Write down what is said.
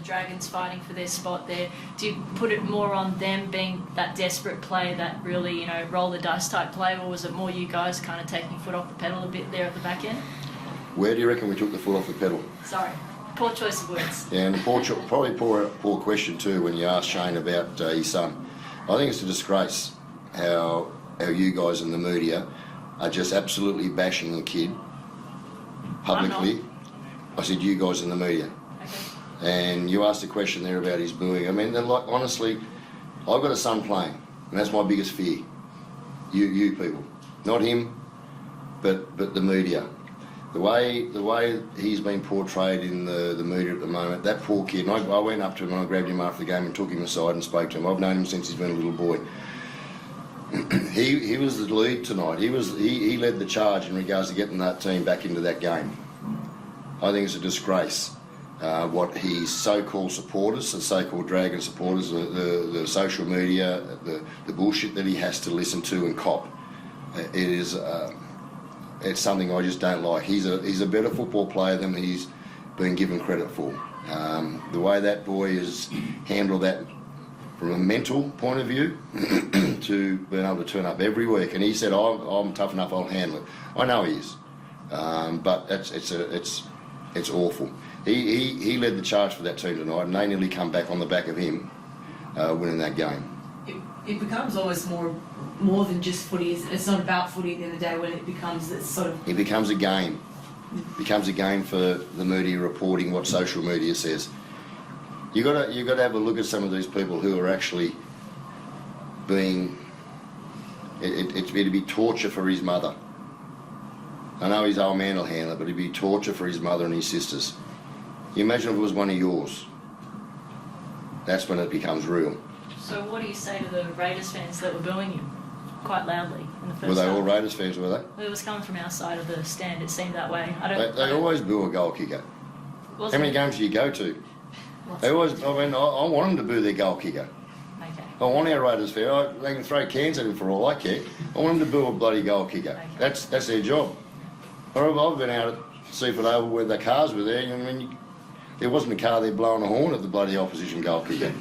Dragons fighting for their spot there. Do you put it more on them being that desperate play, that really, you know, roll the dice type play, or was it more you guys kind of taking your foot off the pedal a bit there at the back end? Where do you reckon we took the foot off the pedal? Sorry, poor choice of words. Yeah, and probably poor question too when you ask Shane about his son. I think it's a disgrace how you guys in the media are just absolutely bashing the kid publicly. I said you guys in the media. Okay. And you asked a question there about his booing. I mean, like, honestly, I've got a son playing, and that's my biggest fear. You people, not him, but the media. The way he's been portrayed in the media at the moment, that poor kid. And I went up to him and I grabbed him after the game and took him aside and spoke to him. I've known him since he's been a little boy. He was the lead tonight. He led the charge in regards to getting that team back into that game. I think it's a disgrace what his so-called supporters, the so-called Dragon supporters, the social media, the bullshit that he has to listen to and cop. It is. It's something I just don't like. He's a better football player than he's been given credit for. The way that boy has handled that from a mental point of view to being able to turn up every week, and he said, I'm tough enough, I'll handle it. I know he is, but it's awful. He led the charge for that team tonight, and they nearly come back on the back of him winning that game. It becomes almost more than just footy. It's not about footy at the end of the day when it becomes this sort of... It becomes a game. It becomes a game for the media reporting what social media says. You got to have a look at some of these people who are actually being... It'd be torture for his mother. I know his old man will handle it, but it'd be torture for his mother and his sisters. You imagine if it was one of yours. That's when it becomes real. So what do you say to the Raiders fans that were booing you quite loudly in the first half? Were they all Raiders fans, were they? Well, it was coming from our side of the stand, it seemed that way. They always boo a goal kicker. How many games do you go to? They always, I want them to boo their goal kicker. Okay. I want our Raiders fans, they can throw cans at him for all I care. I want them to boo a bloody goal kicker. Okay. That's their job. I've been out at Seaford Oval where the cars were there, and there wasn't a car there blowing a horn at the bloody opposition goal kicker.